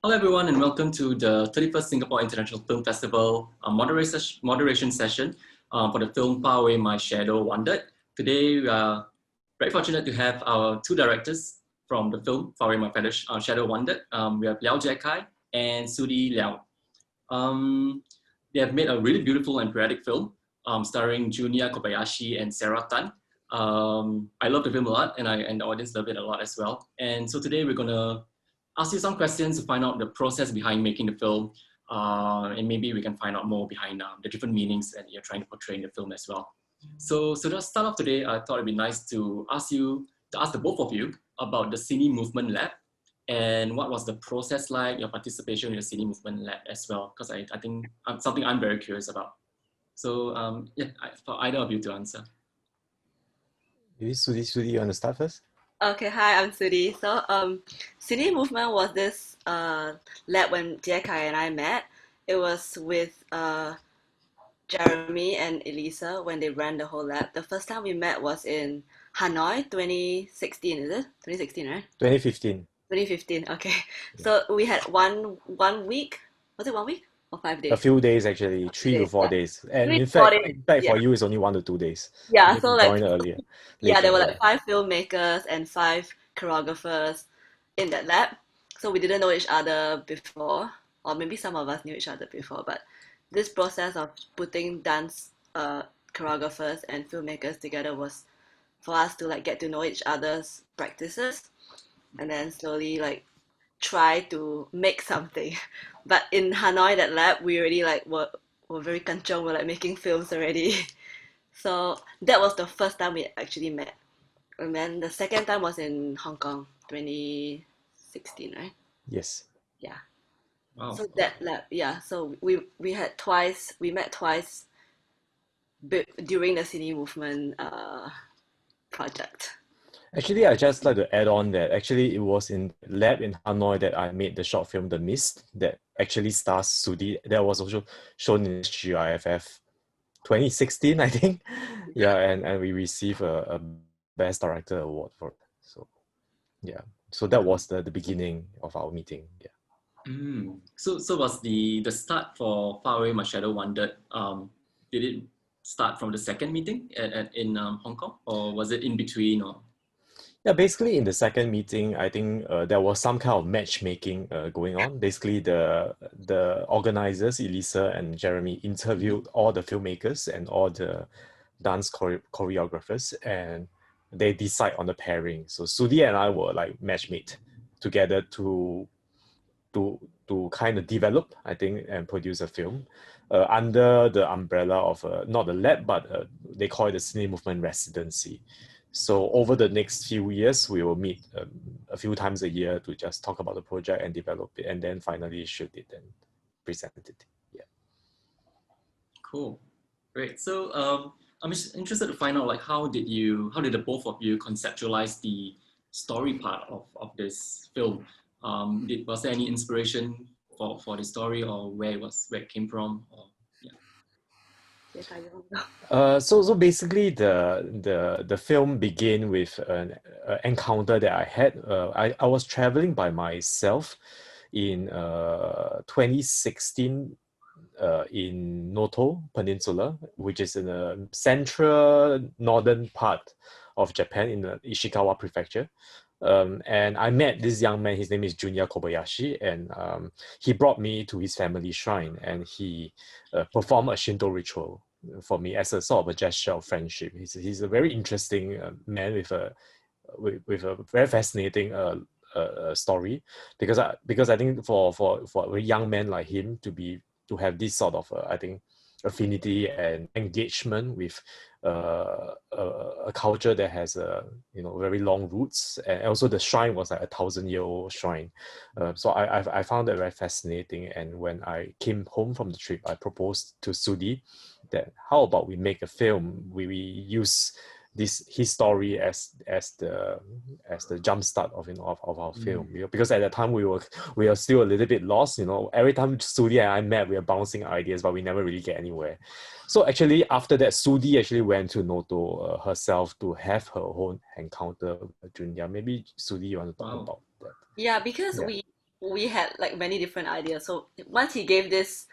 Hello everyone and welcome to the 31st Singapore International Film Festival moderation session for the film Faraway My Shadow Wandered. Today we are very fortunate to have our two directors from the film Faraway My Shadow Wandered. We have Liao and Sudhee Liao. They have made a really beautiful and poetic film starring Junia Kobayashi and Sarah Tan. I love the film a lot and the audience love it a lot as well. And so today we're going to ask you some questions to find out the process behind making the film, and maybe we can find out more behind the different meanings that you're trying to portray in the film as well. So to start off today, I thought it'd be nice to ask the both of you about the Cine Movement Lab and what was the process like, your participation in the Cine Movement Lab as well, because I think something I'm very curious about. So for either of you to answer. Maybe Sudhee, you want to start first? Okay, hi, I'm Sudhee. So, City Movement was this lab when Jie Kai and I met. It was with Jeremy and Elisa when they ran the whole lab. The first time we met was in Hanoi, 2016, is it? 2016, right? 2015. 2015, okay. Yeah. So we had one week. Was it 1 week or 5 days? A few days actually, 3 to 4 Yeah. days. And 3 in to 4 fact, days. for Yeah. you, it's only 1 to 2 days. Yeah, Because so you like joined earlier, yeah, there later. were Yeah. like 5 filmmakers and 5 choreographers in that lab. So we didn't know each other before, or maybe some of us knew each other before, but this process of putting dance choreographers and filmmakers together was for us to like get to know each other's practices and then slowly like try to make something. But in Hanoi, that lab, we already like were very kanchong, we're like making films already. So that was the first time we actually met. And then the second time was in Hong Kong, 2016, right? Yes. Yeah. Wow. So that lab, yeah. So we met twice during the Cine Movement project. Actually, I just like to add on that actually it was in lab in Hanoi that I made the short film The Mist that actually stars Sudhee. That was also shown in SGIFF 2016, I think. Yeah, and we received a Best Director award for it. So yeah. So that was the beginning of our meeting. Yeah. So was the start for Far Away My Shadow Wandered, did it start from the second meeting in Hong Kong, or was it in between? Or Yeah, basically in the second meeting, I think there was some kind of matchmaking going on. Basically, the organizers, Elisa and Jeremy, interviewed all the filmmakers and all the dance choreographers, and they decide on the pairing. So Sudhee and I were like matchmate together to kind of develop, I think, and produce a film under the umbrella of not the lab, but they call it the Cine Movement Residency. So over the next few years, we will meet a few times a year to just talk about the project and develop it, and then finally shoot it and present it. Yeah. cool, great. So I'm just interested to find out, like, how did the both of you conceptualize the story part of this film? Was there any inspiration for the story, or where it came from? Or Yes, I don't know. So basically the film began with an encounter that I had. I was traveling by myself in 2016 in Noto Peninsula, which is in the central northern part of Japan in the Ishikawa prefecture. And I met this young man, his name is Junya Kobayashi, and he brought me to his family shrine and he performed a Shinto ritual for me as a sort of a gesture of friendship. He's a very interesting man with a very fascinating story because I think for a young man like him to have this sort of I think affinity and engagement with a culture that has very long roots, and also the shrine was like 1,000-year-old shrine. So I found that very fascinating, and when I came home from the trip, I proposed to Sudhee that how about we make a film, we use his story as the jump start of our film, because at that time we were still a little bit lost. Every time Sudhee and I met, we were bouncing ideas, but we never really get anywhere. So actually after that, Sudhee actually went to Noto herself to have her own encounter with Junya. Maybe Sudhee, you want to talk wow. about that? Yeah, because Yeah. we had like many different ideas. So once he gave this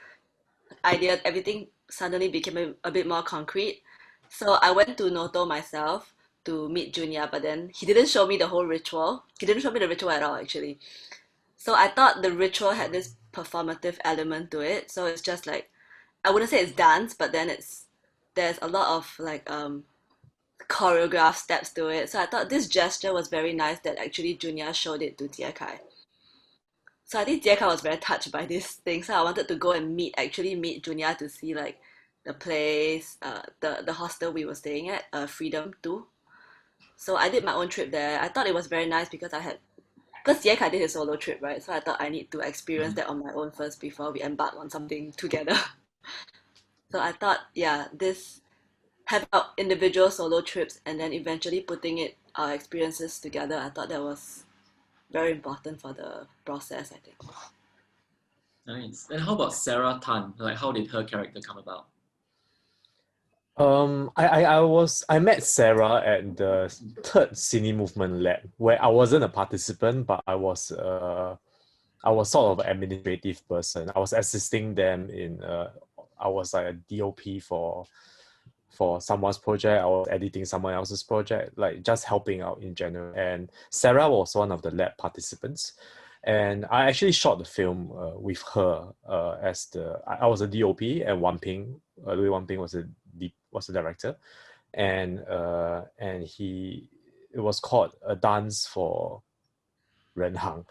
idea, everything suddenly became a bit more concrete. So I went to Noto myself to meet Junya, but then he didn't show me the whole ritual. He didn't show me the ritual at all, actually. So I thought the ritual had this performative element to it. So it's just like, I wouldn't say it's dance, but then there's a lot of like choreographed steps to it. So I thought this gesture was very nice that actually Junya showed it to Jie Kai. So I think Jie Kai was very touched by this thing. So I wanted to go and actually meet Junya to see like the place, the hostel we were staying at, Freedom 2. So I did my own trip there. I thought it was very nice because because Jie Kai did his solo trip, right? So I thought I need to experience that on my own first before we embark on something together. So I thought, yeah, this having our individual solo trips and then eventually putting our experiences together, I thought that was very important for the process, I think. Nice. And how about Sarah Tan? Like, how did her character come about? I met Sarah at the third Cine Movement Lab where I wasn't a participant, but I was sort of an administrative person. I was assisting them in I was like a DOP for someone's project. I was editing someone else's project, like just helping out in general. And Sarah was one of the lab participants. And I actually shot the film with her as I was a DOP and Louis Wan Ping was the director, and it was called A Dance for Ren Hang.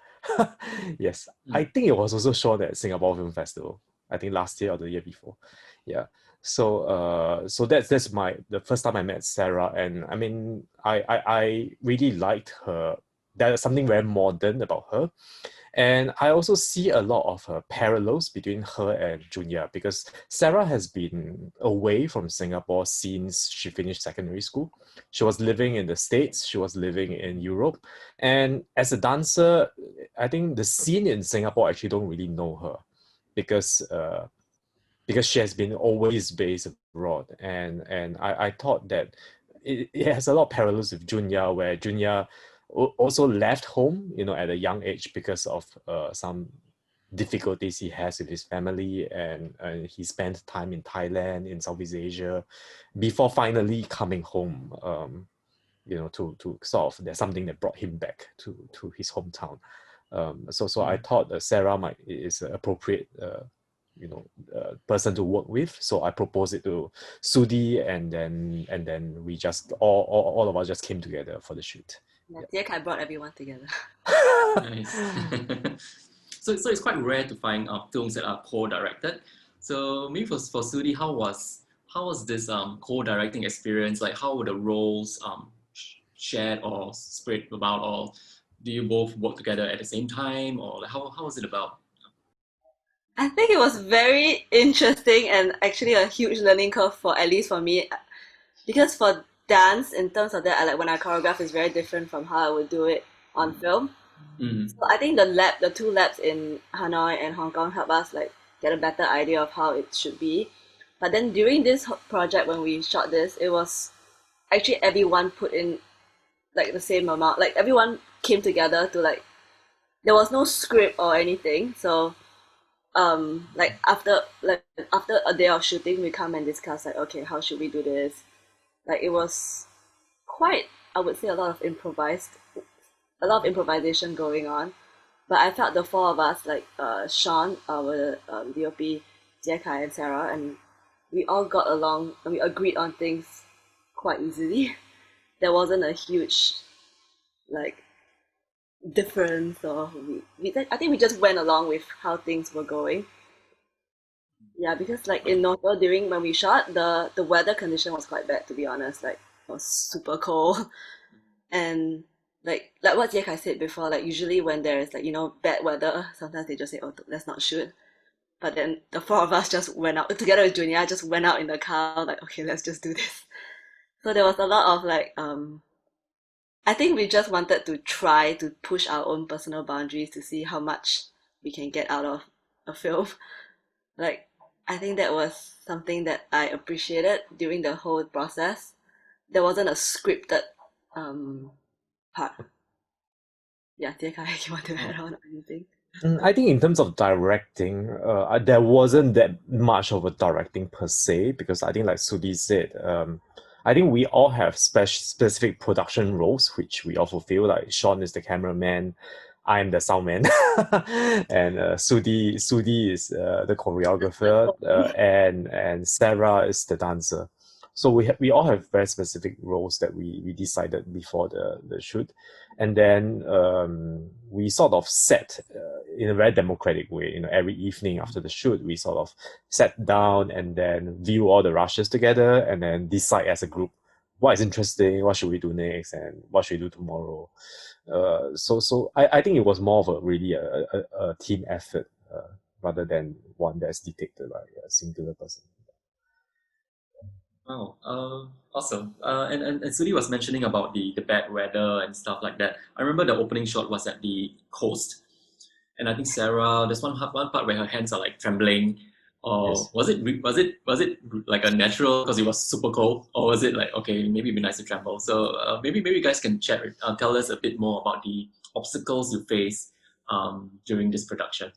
Yes, I think it was also shown at Singapore Film Festival. I think last year or the year before. Yeah. So that's the first time I met Sarah, and I mean I really liked her. There's something very modern about her. And I also see a lot of parallels between her and Junya because Sarah has been away from Singapore since she finished secondary school. She was living in the States, she was living in Europe. And as a dancer, I think the scene in Singapore actually don't really know her because she has been always based abroad. And I thought that it has a lot of parallels with Junya, where Junya also left home, at a young age because of some difficulties he has with his family, and he spent time in Thailand, in Southeast Asia, before finally coming home. To sort of, there's something that brought him back to his hometown. So I thought Sarah is an appropriate person to work with. So I proposed it to Sudhee, and then we just all of us just came together for the shoot. Yeah, Jie Kai brought everyone together. Nice. So it's quite rare to find films that are co-directed. So maybe for Sudhee, how was this co-directing experience? Like, how were the roles shared or spread about, or do you both work together at the same time, or like, how was it about? I think it was very interesting and actually a huge learning curve for at least for me, because for dance, in terms of that, I like when I choreograph is very different from how I would do it on film. So I think the two labs in Hanoi and Hong Kong help us like get a better idea of how it should be. But then during this project, when we shot this, it was actually everyone put in like the same amount. Like everyone came together to like, there was no script or anything. So after a day of shooting, we come and discuss like, okay, how should we do this? Like it was quite, I would say, a lot of improvisation going on. But I felt the four of us, like Sean, our DOP, Jie Kai, and Sarah, and we all got along and we agreed on things quite easily. There wasn't a huge like difference, or I think we just went along with how things were going. Yeah, because like in Noto, during when we shot, the weather condition was quite bad, to be honest. Like it was super cold, and like what Jie Kai said before, like usually when there is like bad weather, sometimes they just say, oh, let's not shoot. But then the four of us just went out together with Junia, just went out in the car, like, okay, let's just do this. So there was a lot of like I think we just wanted to try to push our own personal boundaries to see how much we can get out of a film. Like, I think that was something that I appreciated during the whole process. There wasn't a scripted part. Yeah, Jie Kai, you want to add on anything? I think in terms of directing, there wasn't that much of a directing per se, because I think, like Sudhee said, I think we all have specific production roles which we all fulfill. Like Sean is the cameraman, I'm the soundman, and Sudhee is the choreographer, and Sarah is the dancer. So we all have very specific roles that we decided before the shoot, and then we sort of set in a very democratic way. Every evening after the shoot, we sort of sat down and then view all the rushes together, and then decide as a group what is interesting, what should we do next, and what should we do tomorrow. So I think it was more of a really a team effort, rather than one that's dictated by a singular person. Wow, awesome. And Sudhee was mentioning about the bad weather and stuff like that. I remember the opening shot was at the coast, and I think Sarah, there's one part where her hands are like trembling. Or Yes. was it like a natural because it was super cold, or was it like, okay, maybe it'd be nice to tremble? So maybe you guys can tell us a bit more about the obstacles you face during this production.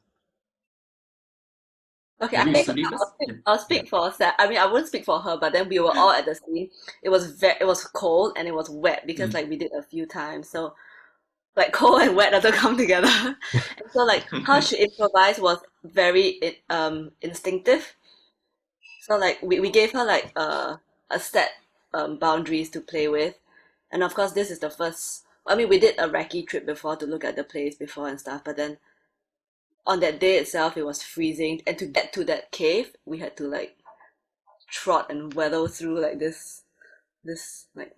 Okay, I Maybe think Sudhee first? I'll Yeah. speak for Sarah. I mean, I wouldn't speak for her, but then we were all at the scene. It was cold and it was wet because Mm. like we did a few times. So like cold and wet doesn't come together. And so like how she improvised was very instinctive. So like we gave her like a set boundaries to play with. And of course this is the first, I mean we did a recce trip before to look at the place before and stuff, but then on that day itself it was freezing, and to get to that cave we had to like trot and weather through like this like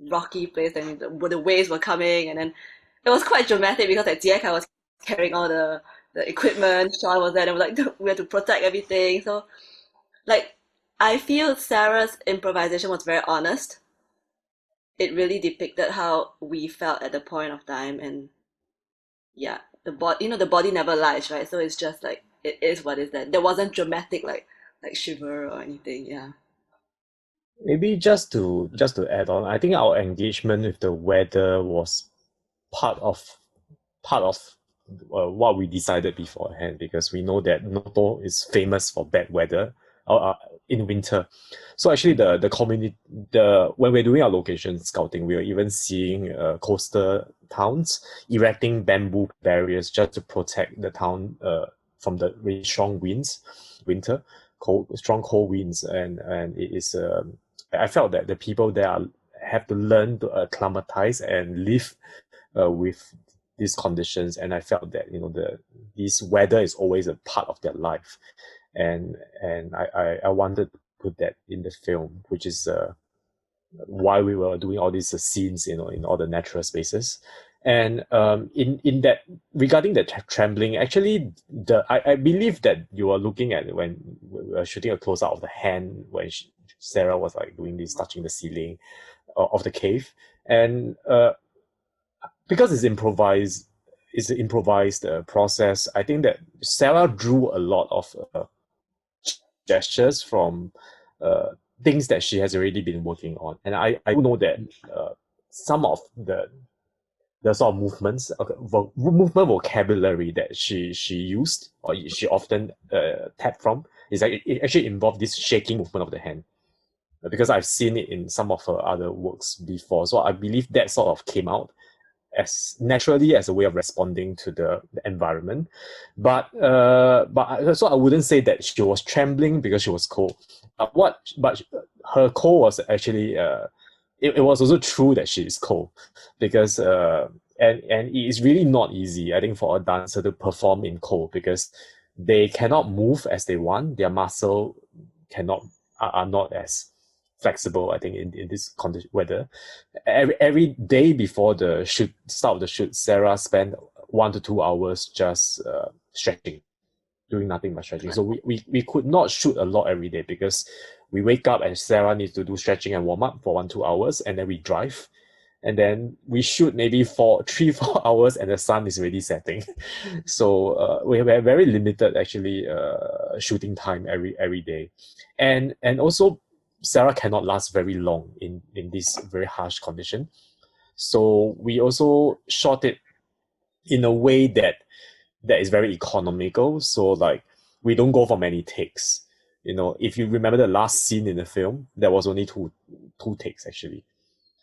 rocky place, and the waves were coming, and then it was quite dramatic because like Jieka was carrying all the equipment, Sean was there, and like we had to protect everything. So like I feel Sarah's improvisation was very honest. It really depicted how we felt at the point of time, and yeah, the body never lies, right? So it's just like it is what is that. There wasn't dramatic like shiver or anything. Yeah. Maybe just to add on, I think our engagement with the weather was part of part of what we decided beforehand, because we know that Noto is famous for bad weather in winter. So actually, the community, when we're doing our location scouting, we are even seeing coastal towns erecting bamboo barriers just to protect the town from the really strong strong cold winds, and it is. I felt that the people there have to learn to acclimatize and live with these conditions, and I felt that this weather is always a part of their life, and I wanted to put that in the film, which is why we were doing all these scenes, in all the natural spaces. And in that, regarding the trembling, actually, I believe that you are looking at when we were shooting a close up of the hand when Sarah was like doing this, touching the ceiling of the cave, and because it's an improvised process. I think that Sarah drew a lot of gestures from things that she has already been working on, and I know that some of the sort of movements, movement vocabulary that she used, or she often tapped from, is like it actually involved this shaking movement of the hand, because I've seen it in some of her other works before. So I believe that sort of came out as naturally as a way of responding to the environment. But so I wouldn't say that she was trembling because she was cold. But her cold was actually it was also true that she is cold, because and it is really not easy, I think, for a dancer to perform in cold, because they cannot move as they want. Their muscle cannot are not as flexible, I think, in this condition weather. Every day before the start of the shoot, Sarah spent 1 to 2 hours just stretching, doing nothing but stretching. So we could not shoot a lot every day, because we wake up and Sarah needs to do stretching and warm up for 1 2 hours, and then we drive, and then we shoot maybe for 3 4 hours, and the sun is already setting. So we have very limited, actually, shooting time every day, and also Sarah cannot last very long in this very harsh condition. So we also shot it in a way that that is very economical. So like we don't go for many takes. You know, if you remember the last scene in the film, there was only two takes actually,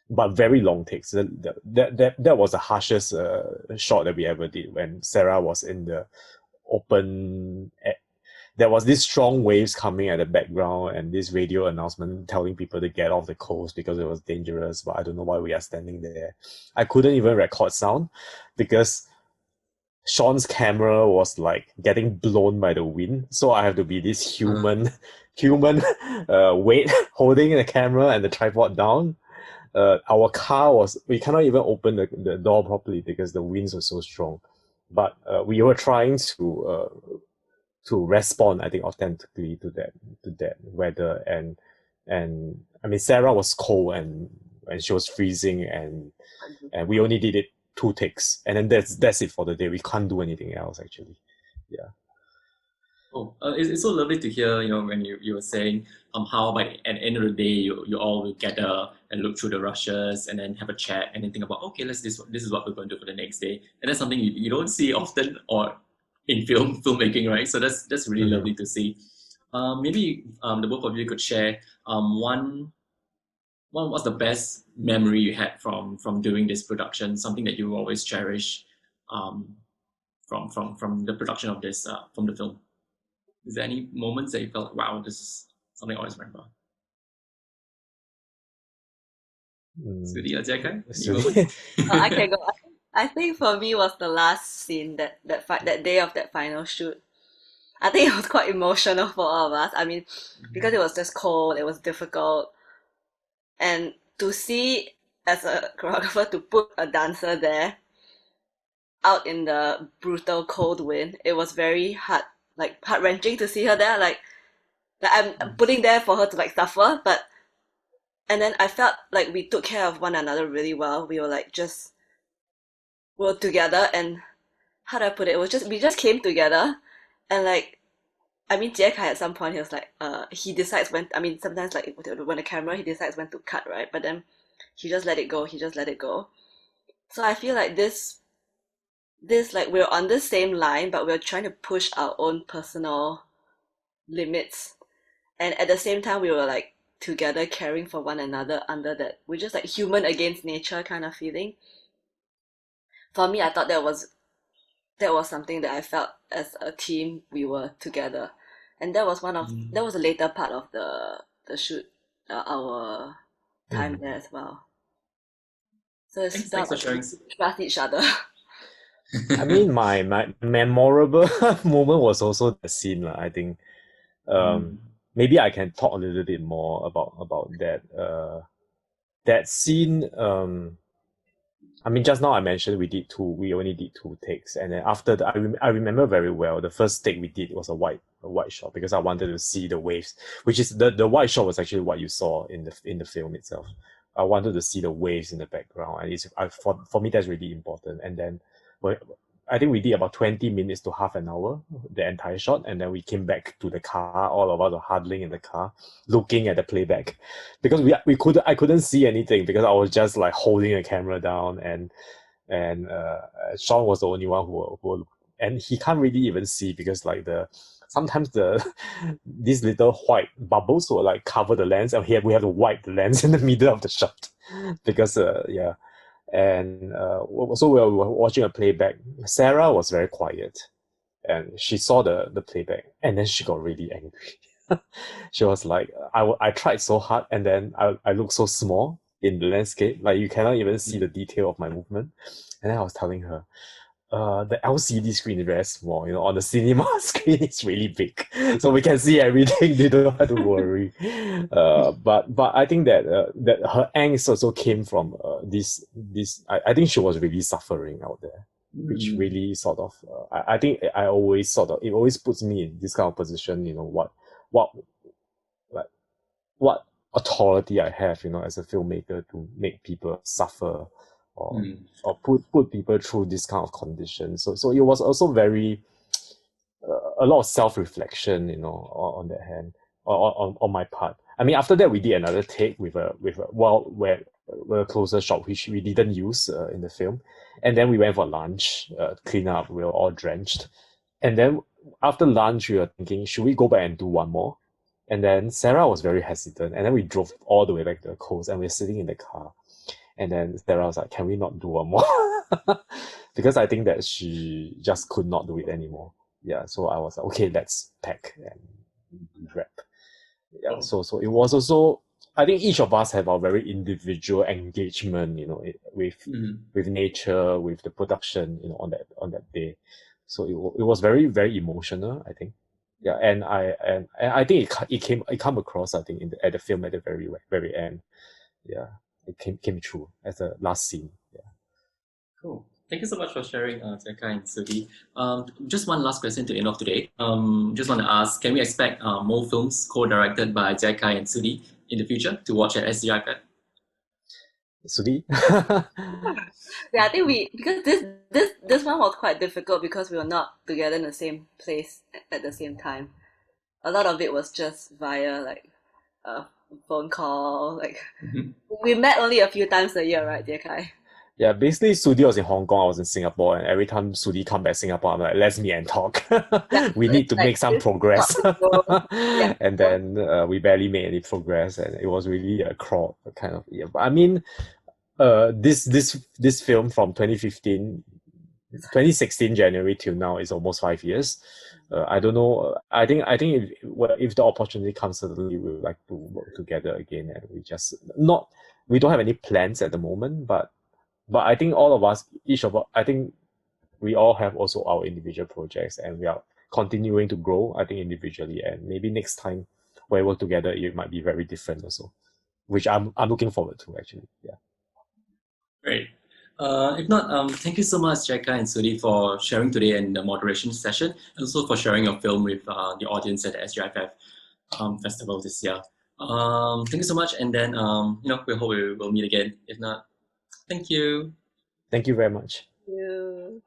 but very long takes. That was the harshest shot that we ever did when Sarah was in the open. There was these strong waves coming at the background and this radio announcement telling people to get off the coast because it was dangerous. But I don't know why we are standing there. I couldn't even record sound because Sean's camera was like getting blown by the wind, so I have to be this human weight holding the camera and the tripod down. Our car we cannot even open the door properly because the winds were so strong. But we were trying to respond, I think, authentically to that weather, and I mean Sarah was cold and she was freezing, and we only did it 2 takes, and then that's it for the day. We can't do anything else actually. Yeah. Oh, it's so lovely to hear, you know, when you were saying how at the end of the day you all will gather and look through the rushes and then have a chat and then think about, okay, this is what we're going to do for the next day, and that's something you don't see often or in filmmaking, right? So that's really lovely to see. Maybe the both of you could share what's the best memory you had from doing this production, something that you always cherish from the production of this from the film. Is there any moments that you felt, wow, this is something I always remember? Sudhee or Jackai? I can go. I think for me was the last scene, that day of that final shoot. I think it was quite emotional for all of us. I mean, because it was just cold, it was difficult, and to see as a choreographer to put a dancer there out in the brutal cold wind, it was very heart-wrenching to see her there. Like I'm putting there for her to like suffer, and then I felt like we took care of one another really well. We were like we were together, and how do I put it? It was just we just came together, and like I mean, Jie Kai at some point he was like, he decides when. I mean, sometimes like when the camera, he decides when to cut, right? But then he just let it go. He just let it go. So I feel like this like we're on the same line, but we're trying to push our own personal limits, and at the same time we were like together caring for one another under that. We're just like human against nature kind of feeling. For me, I thought that was something that I felt as a team we were together, and that was that was a later part of the shoot, our time there as well. So it's Thanks for sharing. Trust each other. I mean, my memorable moment was also the scene, I think. Maybe I can talk a little bit more about that. That scene. I mean, just now I mentioned we only did 2 takes, and then after I remember very well. The first take we did was a white shot because I wanted to see the waves, which is the white shot was actually what you saw in the film itself. I wanted to see the waves in the background, and for me that's really important. And then I think we did about 20 minutes to half an hour, the entire shot, and then we came back to the car. All of us were huddling in the car, looking at the playback, because I couldn't see anything because I was just like holding the camera down, and Sean was the only one who and he can't really even see because like sometimes these little white bubbles will like cover the lens, and here we have to wipe the lens in the middle of the shot because yeah. And so we were watching a playback. Sarah was very quiet, and she saw the playback, and then she got really angry. She was like, I tried so hard, and then I look so small in the landscape, like you cannot even see the detail of my movement. And then I was telling her, the LCD screen is very small, you know, on the cinema screen it's really big, so we can see everything. You don't have to worry. But I think that that her angst also came from this I think she was really suffering out there, which really sort of I think I always sort of, it always puts me in this kind of position, you know, what authority I have, you know, as a filmmaker to make people suffer or put people through this kind of condition. So it was also very a lot of self-reflection, you know, on that hand, on my part. I mean, after that we did another take with where a closer shot which we didn't use in the film. And then we went for lunch, clean up. We were all drenched, and then after lunch we were thinking, should we go back and do one more? And then Sarah was very hesitant, and then we drove all the way back to the coast, and we were sitting in the car. And then Sarah was like, can we not do one more? Because I think that she just could not do it anymore. Yeah, so I was like, okay, let's pack and wrap. Yeah, so it was also, I think each of us have our very individual engagement, with nature, with the production, on that day. So it was very, very emotional, I think. Yeah, and I think it came across, I think, at the film at the very, very end. Yeah, it came true as the last scene. Yeah. Cool. Thank you so much for sharing, Jessica and Sudhee. Just one last question to end off today. Just want to ask, can we expect more films co-directed by Jessica and Sudhee in the future to watch at SGIFF? Sudhee? Yeah, I think because this one was quite difficult because we were not together in the same place at the same time. A lot of it was just via like a phone call. Like we met only a few times a year, right, dear Kai? Yeah, basically Sudhee was in Hong Kong, I was in Singapore, and every time Sudhee come back Singapore, I'm like, let's meet and talk. Yeah, We need to make some progress. Yeah. And then we barely made any progress, and it was really a crawl kind of year. But I mean, this film from 2016 January till now is almost 5 years. I don't know. I think if the opportunity comes, certainly we would like to work together again, and we don't have any plans at the moment, but I think all of us, I think we all have also our individual projects, and we are continuing to grow, I think, individually, and maybe next time when we work together, it might be very different also, which I'm looking forward to, actually. Yeah. Great. If not, thank you so much, Jessica and Sudhee, for sharing today in the moderation session, and also for sharing your film with the audience at the SGIFF festival this year. Thank you so much, and then we hope we will meet again. If not, thank you. Thank you very much. Thank you.